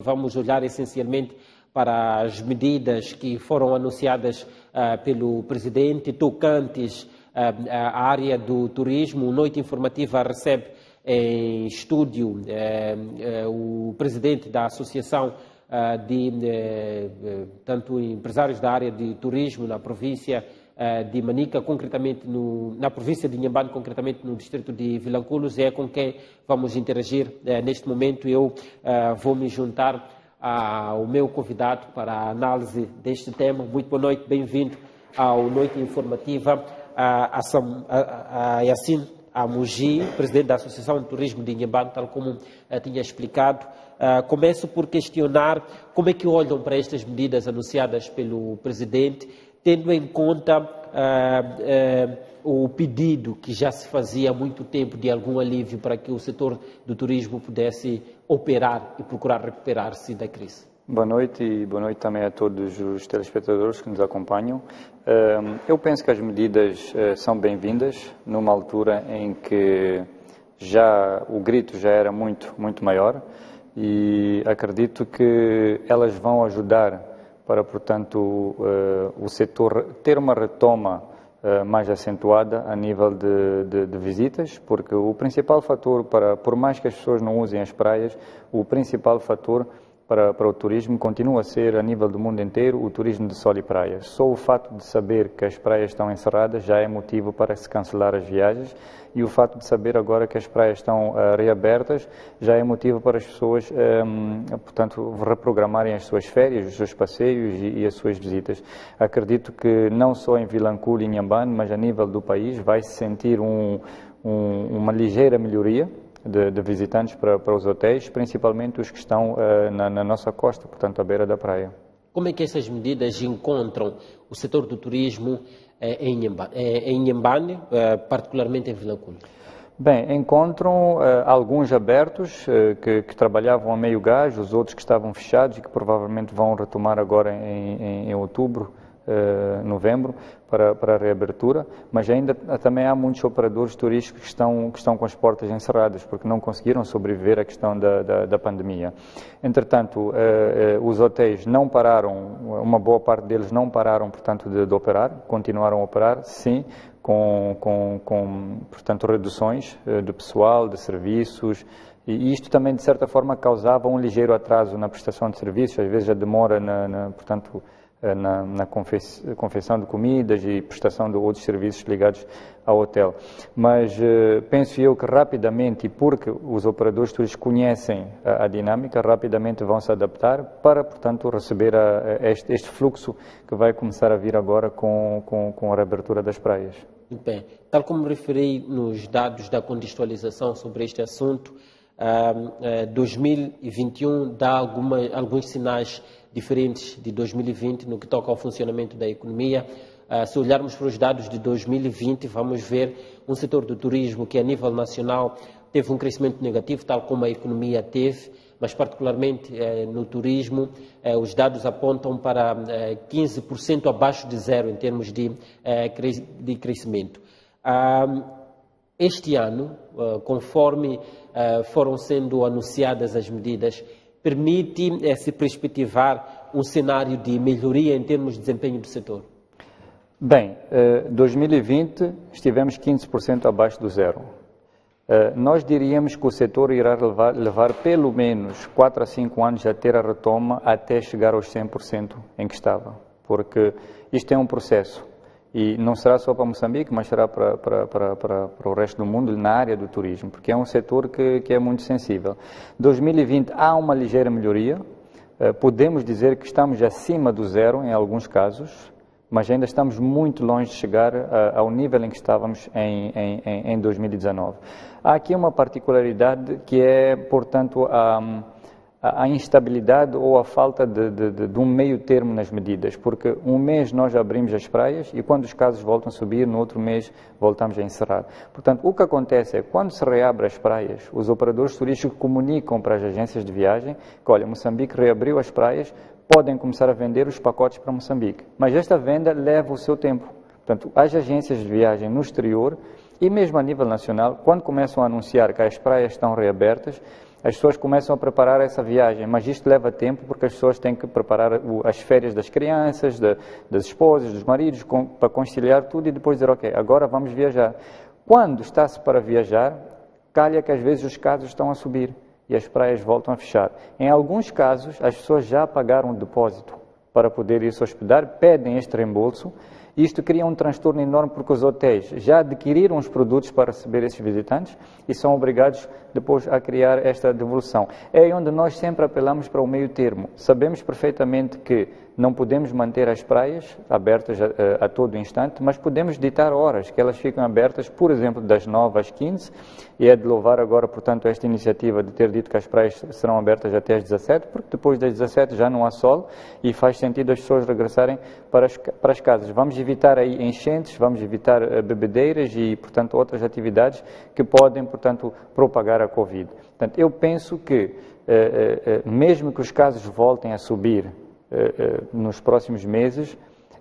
Vamos olhar essencialmente para as medidas que foram anunciadas pelo Presidente, tocantes à área do turismo. Noite Informativa recebe em estúdio o Presidente da Associação tanto empresários da área de turismo na província de Manica, concretamente na província de Inhambane, concretamente no distrito de Vilanculos. É com quem vamos interagir neste momento. Eu vou me juntar ao meu convidado para a análise deste tema. Muito boa noite, bem-vindo ao Noite Informativa, a Yassine Amuji, Presidente da Associação de Turismo de Inhambane, tal como tinha explicado. Começo por questionar como é que olham para estas medidas anunciadas pelo Presidente, tendo em conta o pedido que já se fazia há muito tempo de algum alívio para que o setor do turismo pudesse operar e procurar recuperar-se da crise. Boa noite e boa noite também a todos os telespectadores que nos acompanham. Eu penso que as medidas são bem-vindas numa altura em que o grito já era muito maior, e acredito que elas vão ajudar para, portanto, o setor ter uma retoma mais acentuada a nível de visitas, porque o principal fator, por mais que as pessoas não usem as praias, o principal fator para o turismo continua a ser, a nível do mundo inteiro, o turismo de sol e praias. Só o fato de saber que as praias estão encerradas já é motivo para se cancelar as viagens, e o fato de saber agora que as praias estão reabertas já é motivo para as pessoas, portanto, reprogramarem as suas férias, os seus passeios e as suas visitas. Acredito que não só em Vilanculo e Inhambane, mas a nível do país vai se sentir uma ligeira melhoria de visitantes para os hotéis, principalmente os que estão na nossa costa, portanto, à beira da praia. Como é que essas medidas encontram o setor do turismo em Inhambane, particularmente em Vilanculo? Bem, encontram alguns abertos que trabalhavam a meio gás, os outros que estavam fechados e que provavelmente vão retomar agora em outubro, novembro, para a reabertura, mas ainda também há muitos operadores turísticos que estão com as portas encerradas, porque não conseguiram sobreviver à questão da pandemia. Entretanto, os hotéis não pararam, uma boa parte deles não pararam, portanto, de operar, continuaram a operar, sim, com portanto, reduções de pessoal, de serviços, e isto também, de certa forma, causava um ligeiro atraso na prestação de serviços, às vezes a demora portanto, na confecção de comidas e prestação de outros serviços ligados ao hotel. Mas penso eu que rapidamente, e porque os operadores turísticos conhecem a dinâmica, rapidamente vão se adaptar para, portanto, receber este fluxo que vai começar a vir agora com a reabertura das praias. Muito bem. Tal como referi nos dados da contextualização sobre este assunto, 2021 dá alguns sinais diferentes de 2020 no que toca ao funcionamento da economia. Se olharmos para os dados de 2020, vamos ver um setor do turismo que a nível nacional teve um crescimento negativo, tal como a economia teve, mas particularmente no turismo, os dados apontam para 15% abaixo de zero em termos de crescimento. Este ano, conforme foram sendo anunciadas as medidas, permite se perspectivar um cenário de melhoria em termos de desempenho do setor? Bem, 2020 estivemos 15% abaixo do zero. Nós diríamos que o setor irá levar pelo menos 4 a 5 anos a ter a retoma até chegar aos 100% em que estava, porque isto é um processo. E não será só para Moçambique, mas será para o resto do mundo na área do turismo, porque é um setor que é muito sensível. 2020 há uma ligeira melhoria, podemos dizer que estamos acima do zero em alguns casos, mas ainda estamos muito longe de chegar ao nível em que estávamos em 2019. Há aqui uma particularidade que é, portanto, a instabilidade ou a falta de um meio termo nas medidas, porque um mês nós abrimos as praias e quando os casos voltam a subir, no outro mês voltamos a encerrar. Portanto, o que acontece é que quando se reabre as praias, os operadores turísticos comunicam para as agências de viagem que, olha, Moçambique reabriu as praias, podem começar a vender os pacotes para Moçambique. Mas esta venda leva o seu tempo. Portanto, as agências de viagem no exterior e mesmo a nível nacional, quando começam a anunciar que as praias estão reabertas, as pessoas começam a preparar essa viagem, mas isto leva tempo porque as pessoas têm que preparar as férias das crianças, das esposas, dos maridos, para conciliar tudo e depois dizer, ok, agora vamos viajar. Quando está-se para viajar, calha que às vezes os casos estão a subir e as praias voltam a fechar. Em alguns casos, as pessoas já pagaram o depósito para poder ir se hospedar, pedem este reembolso. Isto cria um transtorno enorme porque os hotéis já adquiriram os produtos para receber esses visitantes e são obrigados depois a criar esta devolução. É aí onde nós sempre apelamos para o meio termo. Sabemos perfeitamente que não podemos manter as praias abertas a todo instante, mas podemos ditar horas que elas ficam abertas, por exemplo, das 9 às 15, e é de louvar agora, portanto, esta iniciativa de ter dito que as praias serão abertas até às 17, porque depois das 17 já não há sol e faz sentido as pessoas regressarem para as casas. Vamos evitar aí enchentes, vamos evitar bebedeiras e, portanto, outras atividades que podem, portanto, propagar a Covid. Portanto, eu penso que, mesmo que os casos voltem a subir nos próximos meses,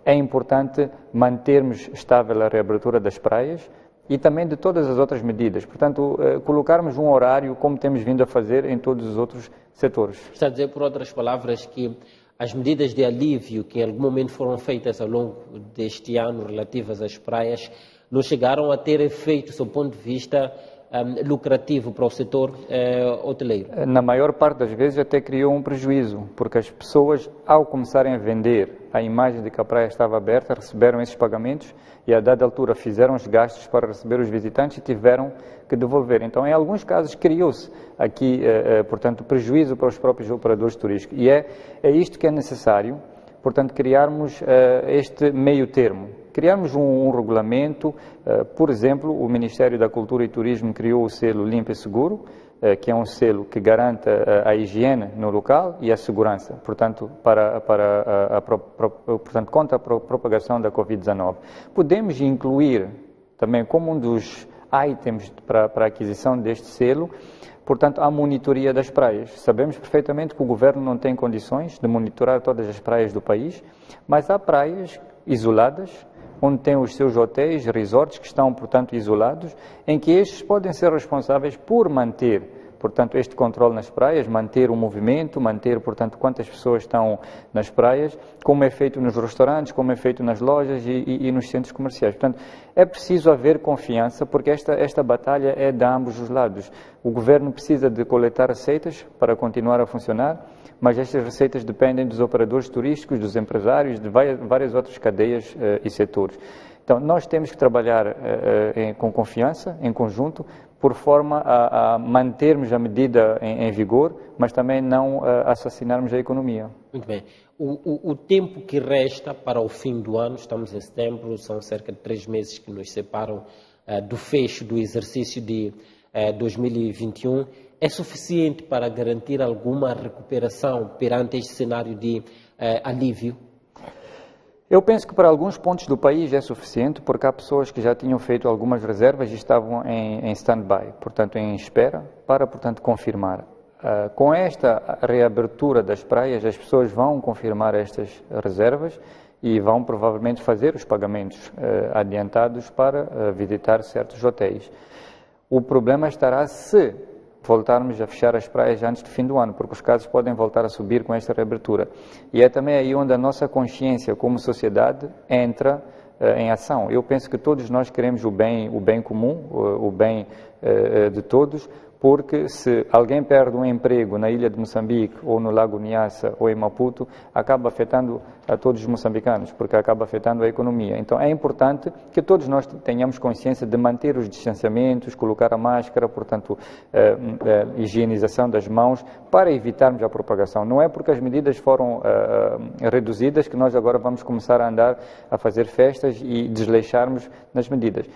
é importante mantermos estável a reabertura das praias e também de todas as outras medidas. Portanto, colocarmos um horário como temos vindo a fazer em todos os outros setores. Está a dizer, por outras palavras, que as medidas de alívio que em algum momento foram feitas ao longo deste ano relativas às praias não chegaram a ter efeito, do ponto de vista lucrativo para o setor hoteleiro? Na maior parte das vezes até criou um prejuízo, porque as pessoas, ao começarem a vender a imagem de que a praia estava aberta, receberam esses pagamentos e a dada altura fizeram os gastos para receber os visitantes e tiveram que devolver. Então, em alguns casos, criou-se aqui, portanto, prejuízo para os próprios operadores turísticos. E é isto que é necessário, portanto, criarmos este meio termo. Criarmos um regulamento, por exemplo, o Ministério da Cultura e Turismo criou o selo Limpo e Seguro, que é um selo que garante a higiene no local e a segurança, portanto, portanto contra a propagação da Covid-19. Podemos incluir também como um dos itens para a aquisição deste selo, portanto, a monitoria das praias. Sabemos perfeitamente que o governo não tem condições de monitorar todas as praias do país, mas há praias isoladas, onde tem os seus hotéis, resorts que estão, portanto, isolados, em que estes podem ser responsáveis por manter, portanto, este controle nas praias, manter o movimento, manter, portanto, quantas pessoas estão nas praias, como é feito nos restaurantes, como é feito nas lojas e nos centros comerciais. Portanto, é preciso haver confiança, porque esta batalha é de ambos os lados. O governo precisa de coletar receitas para continuar a funcionar, mas estas receitas dependem dos operadores turísticos, dos empresários, de várias outras cadeias e setores. Então, nós temos que trabalhar com confiança, em conjunto, por forma a mantermos a medida em vigor, mas também não assassinarmos a economia. Muito bem. O tempo que resta para o fim do ano, estamos em setembro, são cerca de 3 meses que nos separam do fecho do exercício de 2021, é suficiente para garantir alguma recuperação perante este cenário de alívio? Eu penso que para alguns pontos do país é suficiente, porque há pessoas que já tinham feito algumas reservas e estavam em stand-by, portanto em espera, para, portanto, confirmar. Com esta reabertura das praias, as pessoas vão confirmar estas reservas e vão provavelmente fazer os pagamentos adiantados para visitar certos hotéis. O problema estará se voltarmos a fechar as praias antes do fim do ano, porque os casos podem voltar a subir com esta reabertura. E é também aí onde a nossa consciência como sociedade entra em ação. Eu penso que todos nós queremos o bem comum, o bem de todos, porque se alguém perde um emprego na ilha de Moçambique, ou no Lago Niassa, ou em Maputo, acaba afetando a todos os moçambicanos, porque acaba afetando a economia. Então é importante que todos nós tenhamos consciência de manter os distanciamentos, colocar a máscara, portanto, higienização das mãos, para evitarmos a propagação. Não é porque as medidas foram reduzidas que nós agora vamos começar a andar a fazer festas e desleixarmos nas medidas.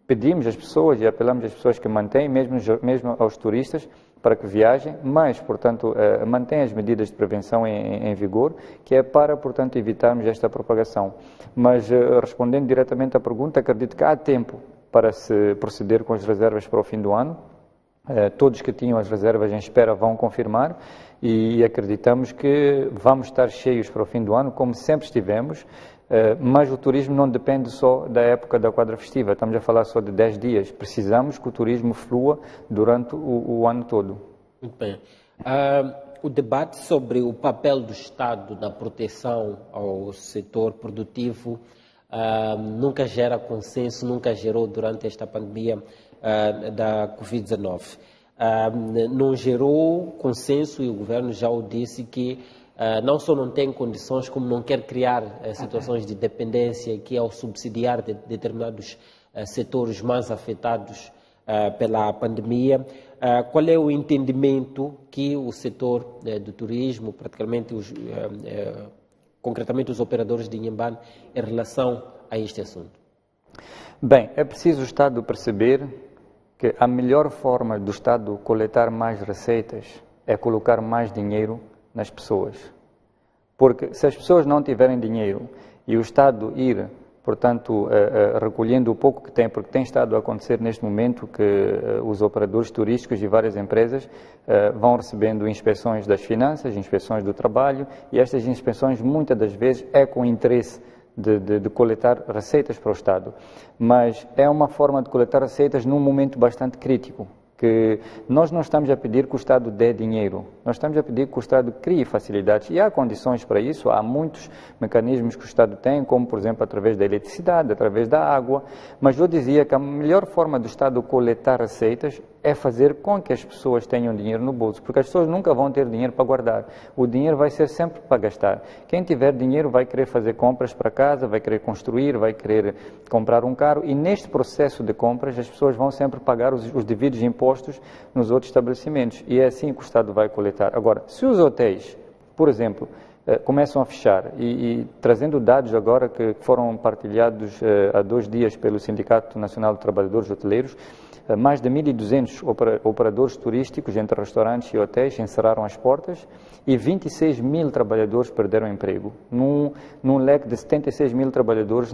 Pedimos às pessoas e apelamos às pessoas que mantêm, mesmo aos turistas, para que viajem, mas, portanto, mantêm as medidas de prevenção em vigor, que é para, portanto, evitarmos esta propagação. Mas, respondendo diretamente à pergunta, acredito que há tempo para se proceder com as reservas para o fim do ano. Todos que tinham as reservas em espera vão confirmar e acreditamos que vamos estar cheios para o fim do ano, como sempre estivemos. Mas o turismo não depende só da época da quadra festiva, estamos a falar só de 10 dias. Precisamos que o turismo flua durante o ano todo. Muito bem. O debate sobre o papel do Estado na proteção ao setor produtivo nunca gera consenso, nunca gerou durante esta pandemia da Covid-19. Não gerou consenso e o governo já o disse que não só não tem condições, como não quer criar situações de dependência que ao subsidiar determinados setores mais afetados pela pandemia. Qual é o entendimento que o setor do turismo, praticamente concretamente os operadores de Inhambane, em relação a este assunto? Bem, é preciso o Estado perceber que a melhor forma do Estado coletar mais receitas é colocar mais dinheiro nas pessoas. Porque se as pessoas não tiverem dinheiro e o Estado ir, portanto, recolhendo o pouco que tem, porque tem estado a acontecer neste momento que os operadores turísticos e várias empresas vão recebendo inspeções das finanças, inspeções do trabalho, e estas inspeções muitas das vezes é com interesse de coletar receitas para o Estado. Mas é uma forma de coletar receitas num momento bastante crítico, que nós não estamos a pedir que o Estado dê dinheiro, nós estamos a pedir que o Estado crie facilidades, e há condições para isso, há muitos mecanismos que o Estado tem, como por exemplo através da eletricidade, através da água, mas eu dizia que a melhor forma do Estado coletar receitas é fazer com que as pessoas tenham dinheiro no bolso, porque as pessoas nunca vão ter dinheiro para guardar, o dinheiro vai ser sempre para gastar. Quem tiver dinheiro vai querer fazer compras para casa, vai querer construir, vai querer comprar um carro, e neste processo de compras as pessoas vão sempre pagar os devidos impostos nos outros estabelecimentos, e é assim que o Estado vai coletar. Agora, se os hotéis, por exemplo, começam a fechar, e trazendo dados agora que foram partilhados há 2 dias pelo Sindicato Nacional de Trabalhadores Hoteleiros, mais de 1.200 operadores turísticos, entre restaurantes e hotéis, encerraram as portas e 26 mil trabalhadores perderam emprego. Num leque de 76 mil trabalhadores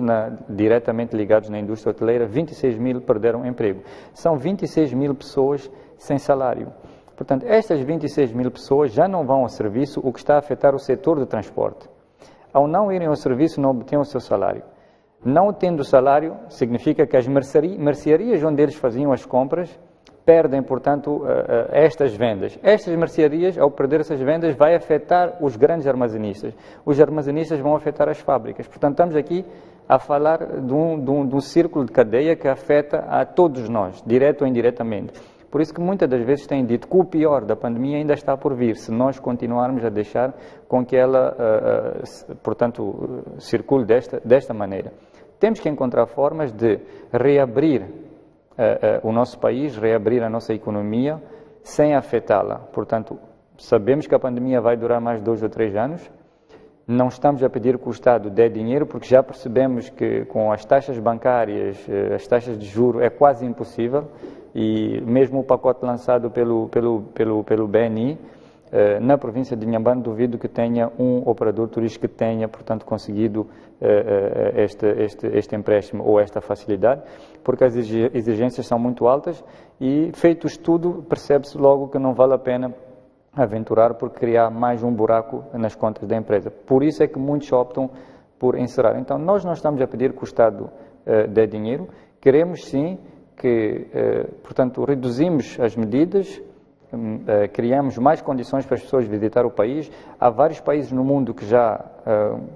diretamente ligados na indústria hoteleira, 26 mil perderam emprego. São 26 mil pessoas sem salário. Portanto, estas 26 mil pessoas já não vão ao serviço, o que está a afetar o setor do transporte. Ao não irem ao serviço, não obtêm o seu salário. Não tendo salário, significa que as mercearias onde eles faziam as compras perdem, portanto, estas vendas. Estas mercearias, ao perder essas vendas, vai afetar os grandes armazenistas. Os armazenistas vão afetar as fábricas. Portanto, estamos aqui a falar de um círculo de cadeia que afeta a todos nós, direto ou indiretamente. Por isso que muitas das vezes têm dito que o pior da pandemia ainda está por vir, se nós continuarmos a deixar com que ela, portanto, circule desta maneira. Temos que encontrar formas de reabrir o nosso país, reabrir a nossa economia, sem afetá-la. Portanto, sabemos que a pandemia vai durar mais 2 ou 3 anos, não estamos a pedir que o Estado dê dinheiro, porque já percebemos que com as taxas bancárias, as taxas de juros, é quase impossível, e mesmo o pacote lançado pelo BNI, na província de Inhambane, duvido que tenha um operador turístico que tenha, portanto, conseguido este empréstimo ou esta facilidade, porque as exigências são muito altas e, feito o estudo, percebe-se logo que não vale a pena aventurar por criar mais um buraco nas contas da empresa. Por isso é que muitos optam por encerrar. Então, nós não estamos a pedir que o Estado dê dinheiro, queremos sim que, portanto, reduzimos as medidas, criamos mais condições para as pessoas visitar o país. Há vários países no mundo que já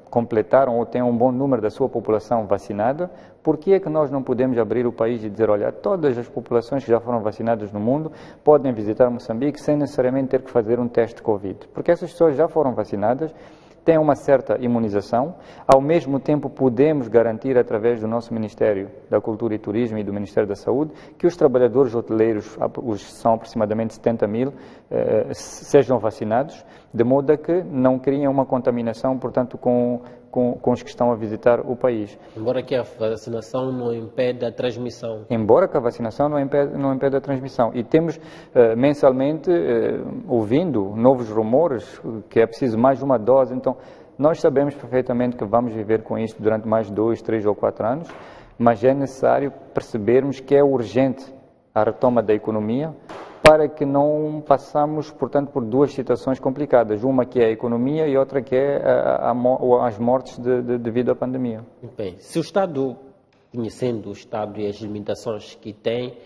completaram ou têm um bom número da sua população vacinada. Por que é que nós não podemos abrir o país e dizer, olha, todas as populações que já foram vacinadas no mundo podem visitar Moçambique sem necessariamente ter que fazer um teste de Covid? Porque essas pessoas já foram vacinadas, têm uma certa imunização, ao mesmo tempo podemos garantir, através do nosso Ministério da Cultura e Turismo e do Ministério da Saúde, que os trabalhadores hoteleiros, são aproximadamente 70 mil, sejam vacinados, de modo a que não criem uma contaminação, portanto, com os que estão a visitar o país. Embora que a vacinação não impeda a transmissão. Embora que a vacinação não impeda a transmissão. E temos mensalmente ouvindo novos rumores que é preciso mais uma dose. Então, nós sabemos perfeitamente que vamos viver com isto durante mais 2, 3 ou 4 anos, mas é necessário percebermos que é urgente a retoma da economia, para que não passamos, portanto, por 2 situações complicadas. Uma que é a economia e outra que é as mortes devido à pandemia. Bem, se o Estado, conhecendo o Estado e as limitações que tem,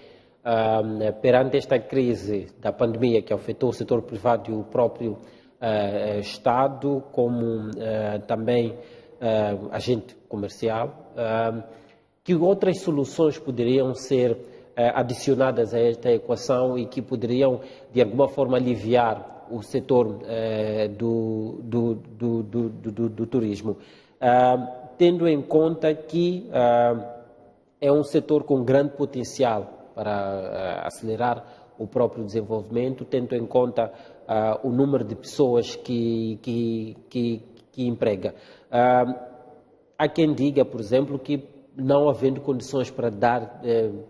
perante esta crise da pandemia que afetou o setor privado e o próprio Estado, como também agente comercial, que outras soluções poderiam ser adicionadas a esta equação e que poderiam, de alguma forma, aliviar o setor do turismo, tendo em conta que é um setor com grande potencial para acelerar o próprio desenvolvimento, tendo em conta o número de pessoas que emprega. Há quem diga, por exemplo, que não havendo condições para dar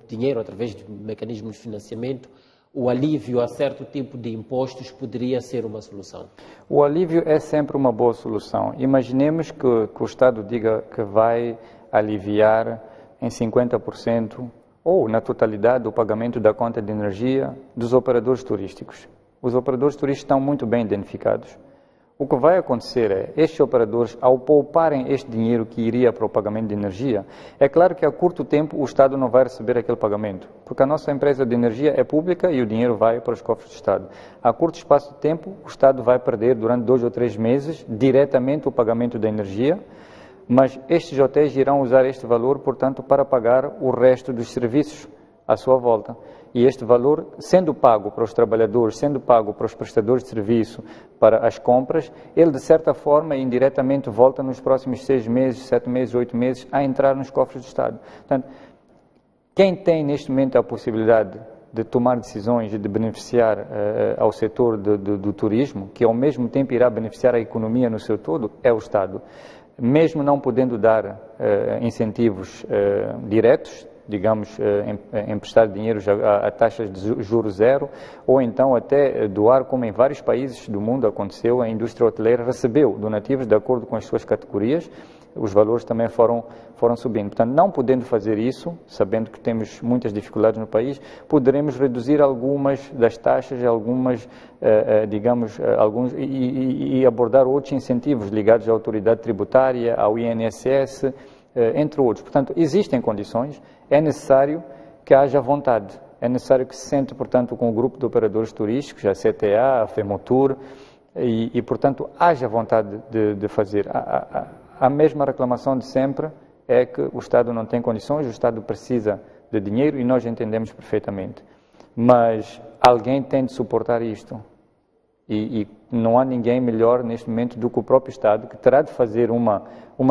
dinheiro através de mecanismos de financiamento, o alívio a certo tipo de impostos poderia ser uma solução. O alívio é sempre uma boa solução. Imaginemos que o Estado diga que vai aliviar em 50% ou na totalidade o pagamento da conta de energia dos operadores turísticos. Os operadores turísticos estão muito bem identificados. O que vai acontecer é, estes operadores, ao pouparem este dinheiro que iria para o pagamento de energia, é claro que a curto tempo o Estado não vai receber aquele pagamento, porque a nossa empresa de energia é pública e o dinheiro vai para os cofres do Estado. A curto espaço de tempo, o Estado vai perder durante 2 ou 3 meses diretamente o pagamento da energia, mas estes hotéis irão usar este valor, portanto, para pagar o resto dos serviços à sua volta. E este valor, sendo pago para os trabalhadores, sendo pago para os prestadores de serviço, para as compras, ele de certa forma indiretamente volta nos próximos 6 meses, 7 meses, 8 meses a entrar nos cofres do Estado. Portanto, quem tem neste momento a possibilidade de tomar decisões e de beneficiar ao setor do turismo, que ao mesmo tempo irá beneficiar a economia no seu todo, é o Estado. Mesmo não podendo dar incentivos diretos, digamos, emprestar dinheiro a taxas de juros zero, ou então até doar, como em vários países do mundo aconteceu, a indústria hoteleira recebeu donativos de acordo com as suas categorias, os valores também foram subindo. Portanto, não podendo fazer isso, sabendo que temos muitas dificuldades no país, poderemos reduzir algumas das taxas, algumas, digamos, alguns, e abordar outros incentivos ligados à autoridade tributária, ao INSS, entre outros. Portanto, existem condições, é necessário que haja vontade, é necessário que se sente, portanto, com o grupo de operadores turísticos, a CTA, a FEMOTUR, e portanto, haja vontade de fazer. A mesma reclamação de sempre é que o Estado não tem condições, o Estado precisa de dinheiro e nós entendemos perfeitamente. Mas alguém tem de suportar isto. E não há ninguém melhor neste momento do que o próprio Estado, que terá de fazer uma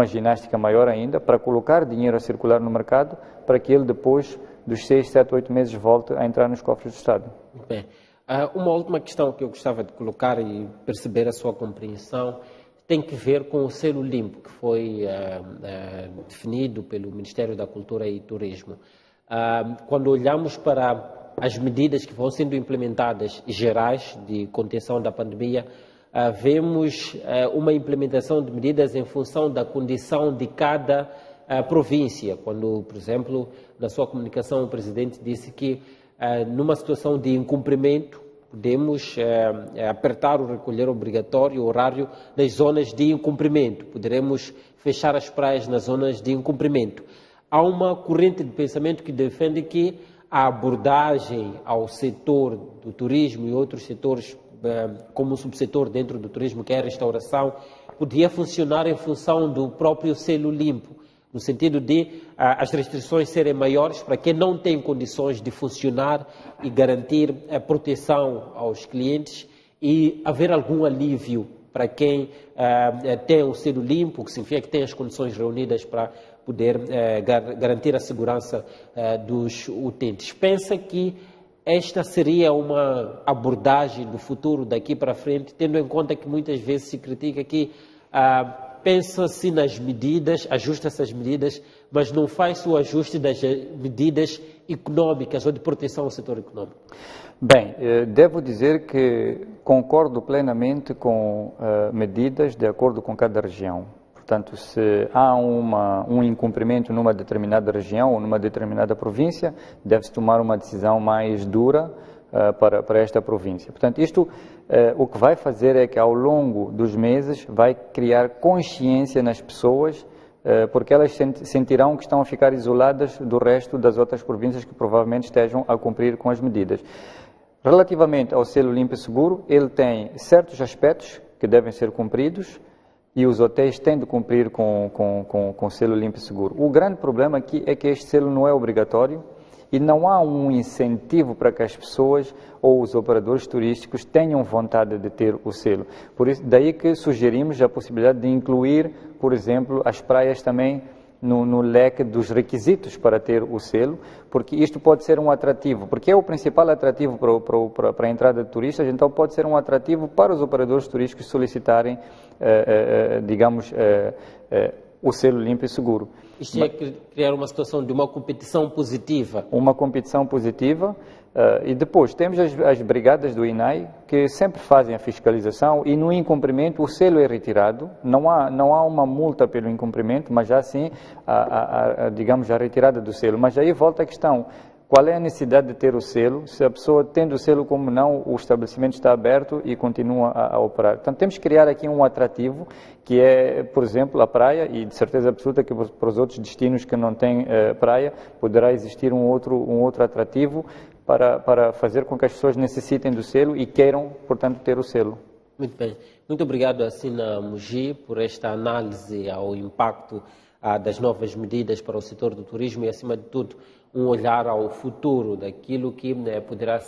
ginástica maior ainda para colocar dinheiro a circular no mercado, para que ele depois dos 6, 7, 8 meses volte a entrar nos cofres do Estado. Bem, uma última questão que eu gostava de colocar e perceber a sua compreensão tem que ver com o selo limpo que foi definido pelo Ministério da Cultura e Turismo. Quando olhamos para as medidas que vão sendo implementadas gerais de contenção da pandemia, vemos uma implementação de medidas em função da condição de cada província. Quando, por exemplo, na sua comunicação o Presidente disse que numa situação de incumprimento podemos apertar o recolher obrigatório, o horário nas zonas de incumprimento. Poderemos fechar as praias nas zonas de incumprimento. Há uma corrente de pensamento que defende que a abordagem ao setor do turismo e outros setores, como um subsetor dentro do turismo, que é a restauração, podia funcionar em função do próprio selo limpo, no sentido de as restrições serem maiores para quem não tem condições de funcionar e garantir a proteção aos clientes e haver algum alívio para quem tem o selo limpo, que significa que tem as condições reunidas para poder garantir a segurança dos utentes. Pensa que esta seria uma abordagem do futuro daqui para frente, tendo em conta que muitas vezes se critica que pensa-se nas medidas, ajusta-se as medidas, mas não faz o ajuste das medidas económicas ou de proteção ao setor econômico? Bem, devo dizer que concordo plenamente com medidas de acordo com cada região. Portanto, se há um incumprimento numa determinada região ou numa determinada província, deve-se tomar uma decisão mais dura para esta província. Portanto, isto o que vai fazer é que ao longo dos meses vai criar consciência nas pessoas porque elas sentirão que estão a ficar isoladas do resto das outras províncias que provavelmente estejam a cumprir com as medidas. Relativamente ao selo limpo e seguro, ele tem certos aspectos que devem ser cumpridos e os hotéis têm de cumprir com o selo limpo e seguro. O grande problema aqui é que este selo não é obrigatório e não há um incentivo para que as pessoas ou os operadores turísticos tenham vontade de ter o selo. Por isso, daí que sugerimos a possibilidade de incluir, por exemplo, as praias também no leque dos requisitos para ter o selo, porque isto pode ser um atrativo, porque é o principal atrativo para a entrada de turistas, então pode ser um atrativo para os operadores turísticos solicitarem, digamos, o selo limpo e seguro. Isto é criar uma situação de uma competição positiva. Uma competição positiva. E depois temos as brigadas do INAI que sempre fazem a fiscalização e no incumprimento o selo é retirado, não há uma multa pelo incumprimento, mas já sim, digamos, a retirada do selo. Mas aí volta a questão, qual é a necessidade de ter o selo? Se a pessoa tendo o selo como não, o estabelecimento está aberto e continua a operar. Portanto, temos que criar aqui um atrativo que é, por exemplo, a praia e de certeza absoluta que para os outros destinos que não têm praia poderá existir um outro atrativo para fazer com que as pessoas necessitem do selo e queiram, portanto, ter o selo. Muito bem. Muito obrigado, Assina Mugi, por esta análise ao impacto das novas medidas para o setor do turismo e, acima de tudo, um olhar ao futuro daquilo que poderão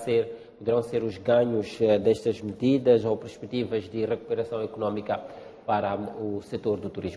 ser os ganhos destas medidas ou perspectivas de recuperação econômica para o setor do turismo.